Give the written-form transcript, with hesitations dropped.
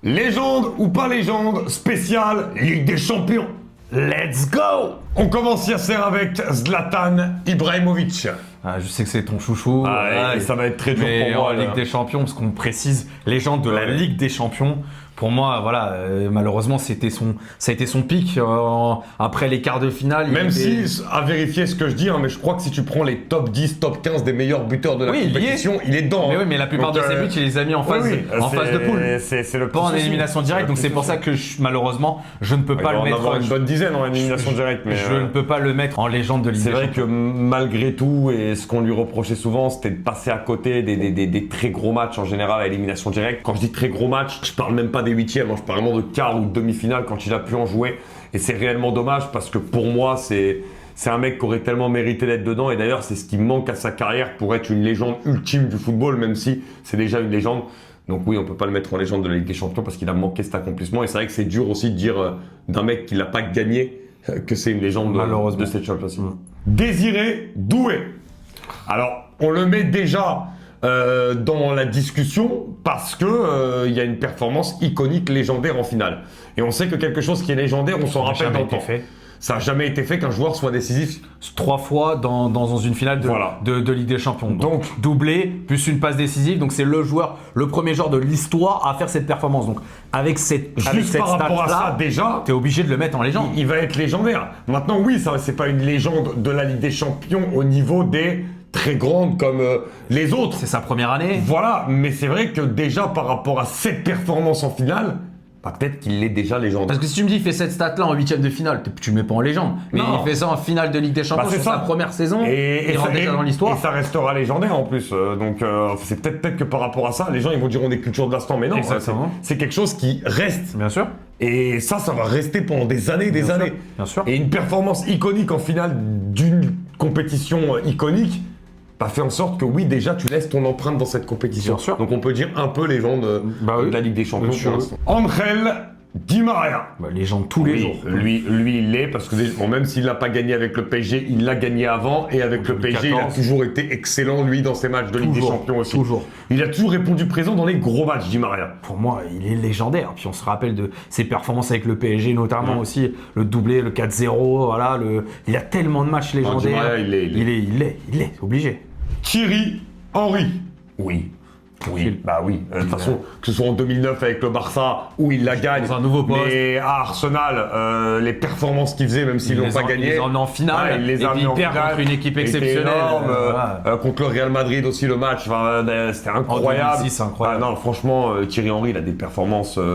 Légende ou pas légende, spéciale Ligue des Champions. Let's go! On commence Yasser avec Zlatan Ibrahimovic. Ah, je sais que c'est ton chouchou. Et ça va être très dur pour moi. En Ligue des Champions, parce qu'on précise légende de la Ligue des Champions. Pour moi, voilà, malheureusement, ça a été son pic après les quarts de finale. Même si, à vérifier ce que je dis, mais je crois que si tu prends les top 10, top 15 des meilleurs buteurs de la compétition, il est dedans. Mais oui, mais la plupart de ses buts, il les a mis en phase de poule. C'est le pas en élimination directe. Donc c'est pour ça que malheureusement, je ne peux pas le mettre. Il va en avoir une bonne dizaine en élimination directe. Mais je ne peux pas le mettre en légende de Ligue des Champions. C'est vrai que malgré tout, et ce qu'on lui reprochait souvent, c'était de passer à côté des très gros matchs en général à élimination directe. Quand je dis très gros matchs, je parle même pas des huitièmes, je parle de quart ou de demi-finale quand il a pu en jouer, et c'est réellement dommage parce que pour moi c'est un mec qui aurait tellement mérité d'être dedans, et d'ailleurs c'est ce qui manque à sa carrière pour être une légende ultime du football, même si c'est déjà une légende. Donc oui, on peut pas le mettre en légende de la Ligue des Champions parce qu'il a manqué cet accomplissement, et c'est vrai que c'est dur aussi de dire d'un mec qui l'a pas gagné que c'est une légende de cette Champions League. Désiré Doué. Alors on le met déjà dans la discussion parce que y a une performance iconique, légendaire en finale. Et on sait que quelque chose qui est légendaire, on s'en rappelle dans le temps. Ça n'a jamais été fait qu'un joueur soit décisif 3 fois dans une finale de Ligue des Champions. Donc doublé, plus une passe décisive. Donc c'est le premier joueur de l'histoire à faire cette performance. Donc avec cette par rapport à ça, déjà, t'es obligé de le mettre en légende. Il va être légendaire. Maintenant, oui, ça c'est pas une légende de la Ligue des Champions au niveau des très grandes comme les autres. C'est sa première année. Voilà, mais c'est vrai que déjà par rapport à cette performance en finale, peut-être qu'il est déjà légendaire. Parce que si tu me dis il fait cette stat-là en huitième de finale, tu le mets pas en légende. Mais non. Il fait ça en finale de Ligue des Champions sur sa première saison. Il rentre déjà dans l'histoire. Et ça restera légendaire en plus. Donc c'est peut-être que par rapport à ça, les gens ils vont dire on est culture de l'instant, mais non. C'est quelque chose qui reste. Bien sûr. Et ça va rester pendant des années, années. Bien sûr. Et une performance iconique en finale d'une compétition iconique fait en sorte que oui, déjà tu laisses ton empreinte dans cette compétition. Bien sûr. Donc on peut dire un peu légende de la Ligue des Champions pour l'instant. Angel Di Maria. Légende tous les jours. Lui il l'est parce que même s'il n'a pas gagné avec le PSG, il l'a gagné avant, et avec le PSG, il a toujours été excellent lui dans ses matchs de Ligue des Champions aussi. Toujours. Il a toujours répondu présent dans les gros matchs, Di Maria. Pour moi, il est légendaire. Puis on se rappelle de ses performances avec le PSG, notamment aussi le doublé, le 4-0. Voilà, il a tellement de matchs légendaires. Di Maria, il est obligé. Thierry Henry. Oui. De toute façon, que ce soit en 2009 avec le Barça, où il la gagne, un nouveau poste. Mais à Arsenal, les performances qu'il faisait, même s'ils l'ont pas gagné, il les a emmenés en finale, il les a mis en finale, contre une équipe exceptionnelle. Énorme, contre le Real Madrid aussi, le match, c'était incroyable. C'est incroyable. Non, franchement, Thierry Henry, il a des performances